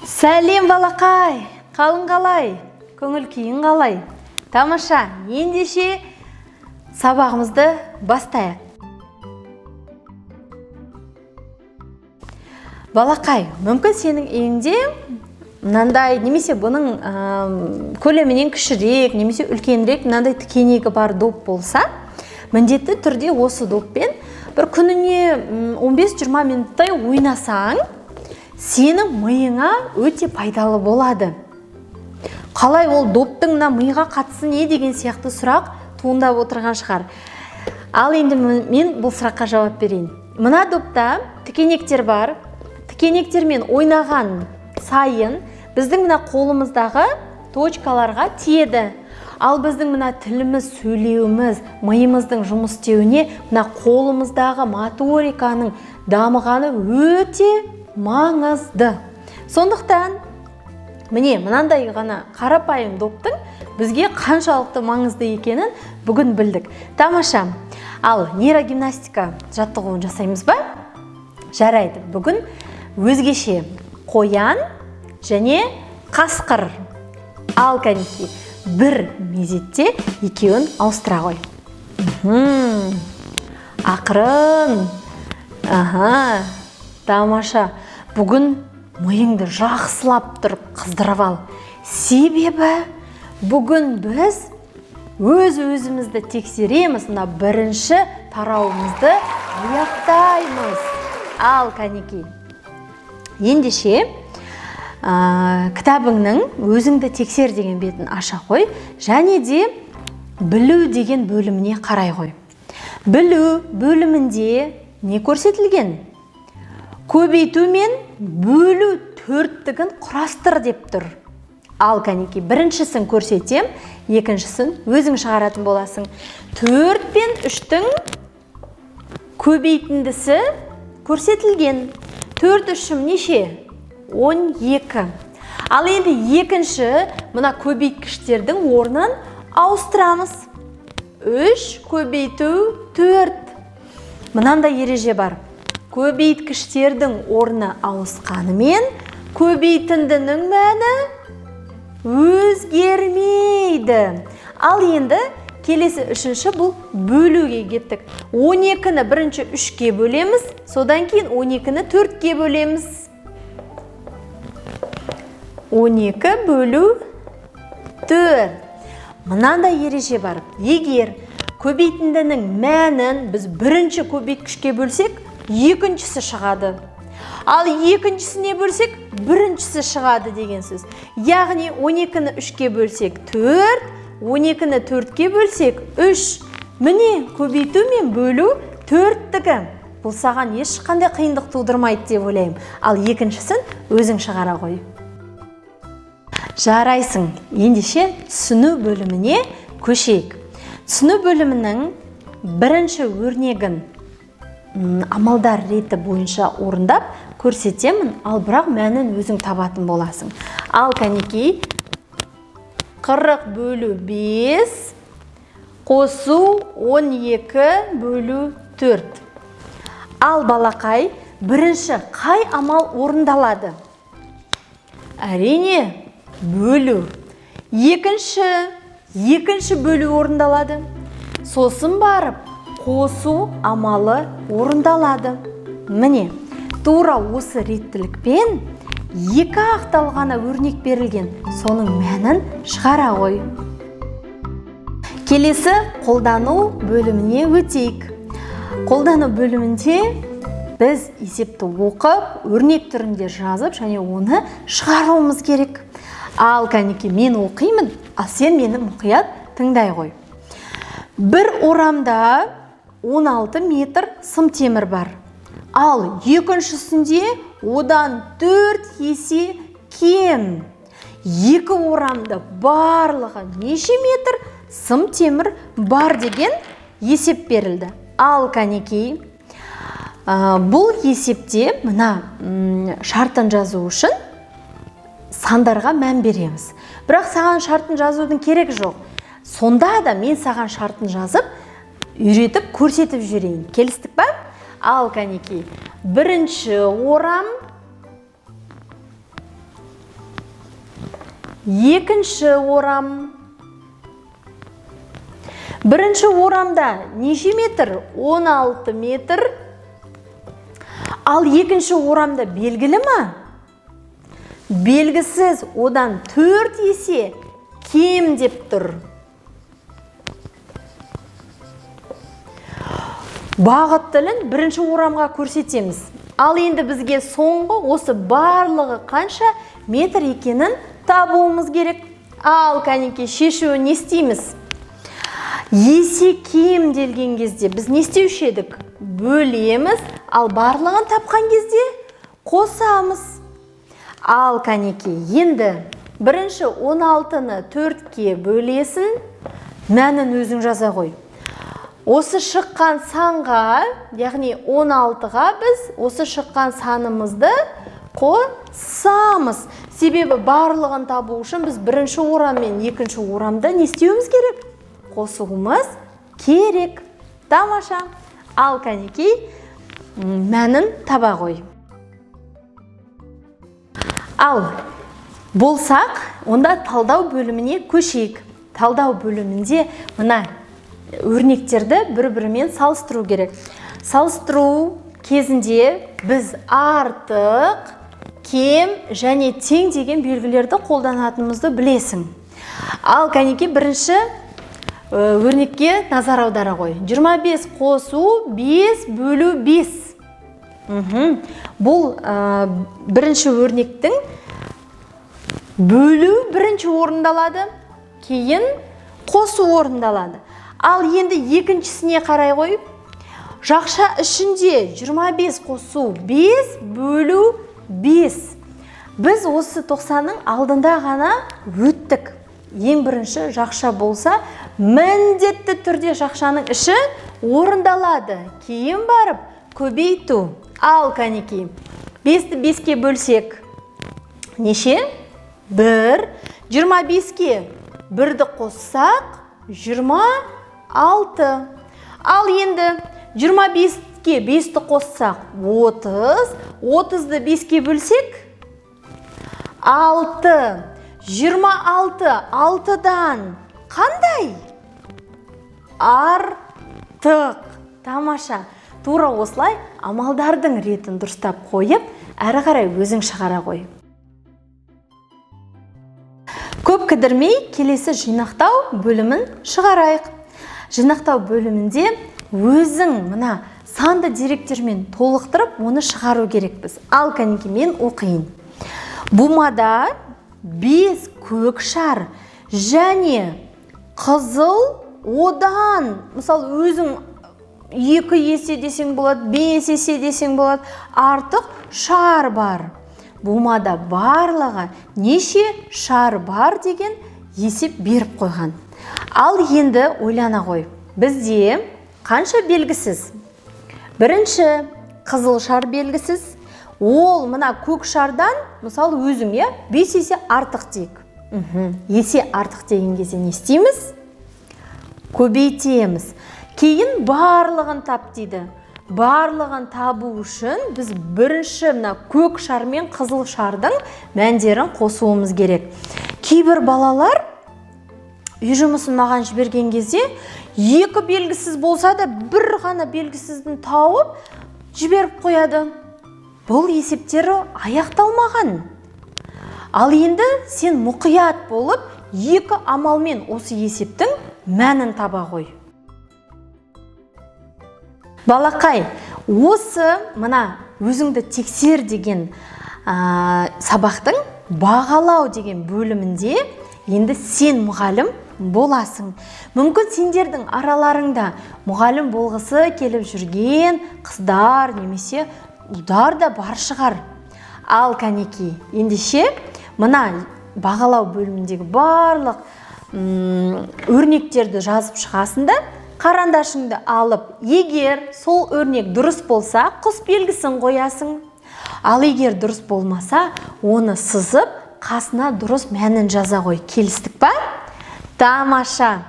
Сәлем балақай, қалың қалай, көңіл күйің қалай? Тамаша, ендеше сабағымызды бастайық. Балақай, мүмкін сенің үйіңде мынандай немесе бұның көлемінен кішірек, немесе үлкенірек мынандай тікенегі бар доп болса, міндетті түрде осы доппен бір күніне 15-20 минуттай ойнасаң, сенің миыңа өте пайдалы болады. Қалай ол доптың миға қатысы не деген сияқты сұрақ туындап отырған шығар. Ал енді мен бұл сұраққа жауап берейін. Мына допта тікенектер бар. Тікенектермен ойнаған сайын біздің мына қолымыздағы точкаларға тиеді. Ал біздің мына тіліміз, сөйлеуіміз, миымыздың жұмыс істеуіне мына қолымыздағы моториканың дамығаны өте маңызды. Сондықтан, міне мынандай ғана қарапайым доптың бізге қаншалықты маңызды екенін бүгін білдік. Тамаша. Ал нейрогимнастика жаттығуын жасаймыз ба? Жарайды. Бүгін өзгеше қоян және қасқыр. Ал кәнекей, бір мезетте екеуін ауыстыра қой. Ақырын. Тамаша. Бүгін миыңды жақсылап тұрып қыздырып ал. Себебі бүгін біз өз-өзімізді тексереміз, бірінші тарауымызды аяқтаймыз. Ал кәнекей, ендеше кітабыңның өзіңді тексер деген бетін аша қой, және де білу деген бөліміне қарай қой. Білу бөлімінде не көрсетілген? Көбейту мен бөлу төрттігін құрастыр деп тұр. Ал кәнекей, біріншісін көрсетем, екіншісін өзің шығаратын боласың. 4 пен 3-тің көбейтіндісі көрсетілген. 4 3 неше? 12. Ал енді екінші мына көбейткіштердің орнын ауыстырамыз. 3 көбейту 4. Мынандай ереже бар. Көбейткіштердің орны ауысқанымен көбейтіндінің мәні өзгермейді. Ал енді келесі үшінші бұл бөлуге кеттік. 12-ні бірінші 3-ке бөлеміз, содан кейін 12-ні 4-ке бөлеміз. 12 бөлу 4. Мынандай ереже бар. Егер көбейтіндінің мәнін біз бірінші көбейткішке бөлсек, екіншісі шығады. Ал екіншісіне бөлсек, біріншісі шығады деген сөз. Яғни 12-ні 3-ке бөлсек 4, 12-ні 4-ке бөлсек 3. Міне көбейту мен бөлу 4-тігі. Бұл саған ешқандай қиындық тудырмайды деп ойлаймын. Ал екіншісін өзің шығара қой. Жарайсың. Ендеше түсіну бөліміне көшейік. Түсіну бөлімінің бірінші өрнегін амалдар реті бойынша орындап көрсетемін, ал бірақ мәнін өзің табатын боласың. Ал кәнекей, 40 бөлу 5, қосу 12 бөлу 4. Ал балақай, бірінші қай амал орындалады? Әрине, бөлу. Екінші бөлу орындалады. Сосын барып, қосу амалы орындалады. Міне, тура осы реттілікпен екі ақталғана өрнек берілген. Соның мәнін шығара ғой. Келесі қолдану бөліміне өтейік. Қолдану бөлімінде біз есепті оқып, өрнек түрінде жазып, және оны шығаруымыз керек. Ал кәнекей, мен оқимын, ал сен мені мұқият тыңдай ғой. Бір орамда 16 метр сым темір бар. Ал екіншісінде одан 4 есе кем. Екі орамда барлығы неше метр сым темір бар деген есеп берілді. Ал кәнекей, бұл есепте мына шартын жазу үшін сандарға мән береміз. Бірақ саған шартын жазудың керек жоқ. Сонда да мен саған шартын жазып, үйретіп, көрсетіп жүрейін. Келістік па? Ал кәнекей, бірінші орам екінші орам. Бірінші орамда неше метр? 16 метр. Ал екінші орамда белгілі ма? Белгісіз, одан 4 есе кем деп тұр. Бағыт тілін бірінші орамға көрсетеміз. Ал енді бізге соңғы осы барлығы қанша метр екенін табуымыз керек. Ал кәнеке шешуі не істейміз? Есе кем делген кезде біз не істеуші едік? Бөлеміз, ал барлығын тапқан кезде қосамыз. Ал кәнеке енді бірінші 16-ны 4-ке бөлесін, мәнін өзің жаза қой. Осы шыққан санға, яғни 16-ға біз осы шыққан санымызды қосамыз. Себебі барлығын табу үшін біз бірінші орам мен екінші орамда не істеуіміз керек? Қосуымыз керек. Тамаша. Ал кәнекей мәнін таба қой. Ал болсақ, онда талдау бөліміне көшейік. Талдау бөлімінде мына өрнектерді бір-бірімен салыстыру керек. Салыстыру кезінде біз артық, кем және тең деген белгілерді қолданатынымызды білесің. Ал кәнеке бірінші өрнекке назар аудара қой. 25 қосу 5 бөлу 5. Бұл бірінші өрнектің бөлу бірінші орындалады, кейін қосу орындалады. Ал енді екіншісіне қарай қойып, жақша ішінде 25 қосу 5 бөлу 5. Біз осы 90-ның алдында ғана өттік. Ең бірінші жақша болса, міндетті түрде жақшаның іші орындалады. Кейін барып көбейту. Ал кәнекей, 5-ті 5-ке бөлсек, неше? 1. 25-ке 1-ді қоссақ, 26. Ал енді 25-ке 5-ті қоссақ, 30. 30-ды 5-ке бөлсек, 6. 26 6-дан қандай? Артық. Тамаша. Тура осылай амалдардың ретін дұрыстап қойып, әрі қарай өзің шығара қой. Көп кідірмей келесі жинақтау бөлімін шығарайық. Жинақтау бөлімінде өзің мына санды деректермен толықтырып, оны шығару керекпіз. Ал кәнеке мен оқиын. Бумада 5 көк шар және қызыл, одан, мысалы өзің 2 есе десең болады, 5 есе десең болады, артық шар бар. Бумада барлығы неше шар бар деген есеп беріп қойған. Ал енді ойлана қой. Бізде қанша белгісіз? Бірінші қызыл шар белгісіз. Ол мына көк шардан, мысалы өзім 5 есе артық дейік. Есе артық деген кезде не істейміз? Көбейтеміз. Кейін барлығын тап дейді. Барлығын табу үшін біз бірінші мына көк шар мен қызыл шардың мәндерін қосуымыз керек. Кейбір балалар үй жұмысын маған жіберген кезде 2 белгісіз болса да бір ғана белгісіздің тауып жіберіп қояды. Бұл есептері аяқталмаған. Ал енді сен мұқият болып 2 амалмен осы есептің мәнін таба қой. Балақай, осы мына өзіңді тексер деген сабақтың бағалау деген бөлімінде енді сен мұғалім боласың. Мүмкін сендердің араларыңда мұғалім болғысы келіп жүрген қыздар немесе ұлдар да бар шығар. Ал кәнеке, ендеше мына бағалау бөліміндегі барлық өрнектерді жазып шығасың да, қарандашыңды алып, егер сол өрнек дұрыс болса, құс белгісін қоясың. Ал егер дұрыс болмаса, оны сызып, қасына дұрыс мәнін жаза қой. Келістік па? Тамаша.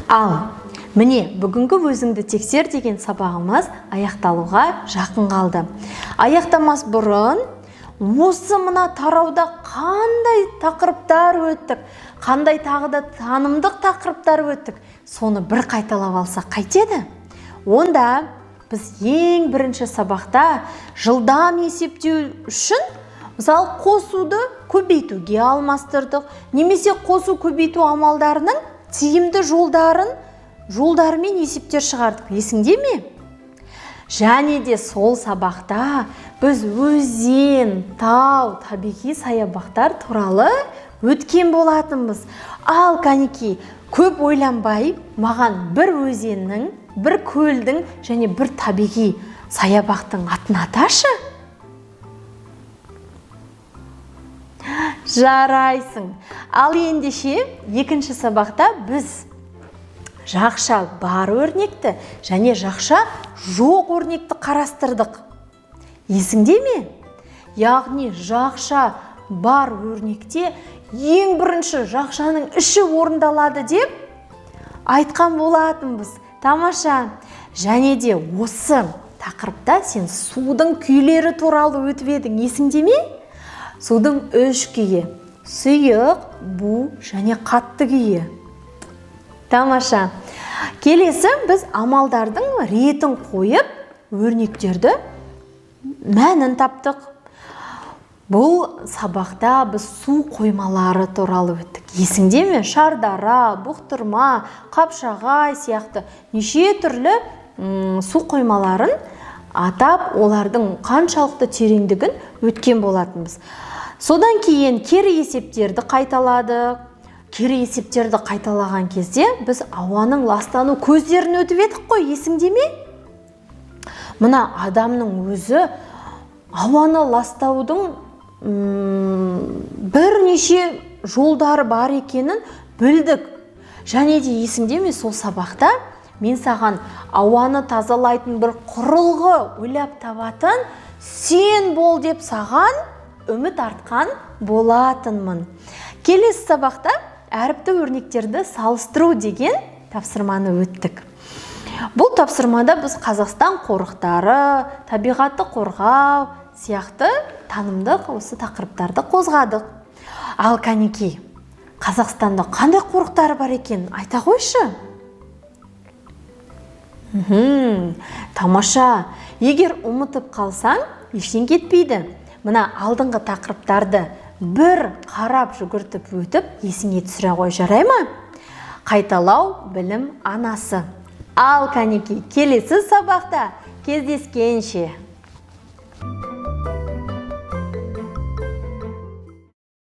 Ал Міне, бүгінгі өзіңді тексер деген сабағымыз аяқталуға жақын қалды. Аяқтамас бұрын осы мына тарауда қандай тақырыптар өттік, қандай тағы да танымдық тақырыптар өттік, соны бір қайталап алсақ қайтеді? Онда біз ең бірінші сабақта жылдам есептеу үшін мысалы қосуды көбейтуге алмастырдық, немесе қосу көбейту амалдарының тиімді жолдарымен есептер шығардық. Есіңде ме? Және де сол сабақта біз өзен, тау, табиғи саябақтар туралы өткен болатынбыз. Ал кәнекей, көп ойланбай, маған бір өзеннің, бір көлдің және бір табиғи саябақтың атын аташы. Жарайсың. Ал ендеше екінші сабақта біз жақша бар өрнекті және жақша жоқ өрнекті қарастырдық. Есіңде ме? Яғни жақша бар өрнекте ең бірінші жақшаның іші орындалады деп айтқан болатынбыз. Тамаша. Және де осы тақырыпта сен судың күйлері туралы өтіп едің. Есіңде ме? Судың 3 күйі: сұйық, бу және қатты күйі. Тамаша. Келесі біз амалдардың ретін қойып, өрнектерді мәнін таптық. Бұл сабақта біз су қоймалары туралы өттік. Есіңде ме? Шардара, бұқтырма, қапшағай сияқты неше түрлі су қоймаларын атап, олардың қаншалықты тереңдігін өткен болатынбыз. Содан кейін кері есептерді қайталадық. Кері есептерді қайталаған кезде біз ауаның ластану көздерін өтіп едік қой, есіңде ме? Мына адамның өзі ауаны ластаудың бірнеше жолдары бар екенін білдік. Және де есіңде ме, сол сабақта мен саған ауаны тазалайтын бір құрылғы ойлап табатын сен бол деп саған үміт артқан болатынмын. Келесі сабақта әріпті өрнектерді салыстыру деген тапсырманы өттік. Бұл тапсырмада біз Қазақстан қорықтары, табиғатты қорғау сияқты танымдық осы тақырыптарды қозғадық. Ал кәнекей, Қазақстанда қандай қорықтары бар екен айта қойшы. Тамаша. Егер ұмытып қалсаң, ештен кетпейді. Мына алдыңғы тақырыптарды бір қарап жүгіртіп өтіп, есіңе түсіре қой, жарай ма? Қайталау білім анасы. Ал кәнекей, келесі сабақта кездескенше.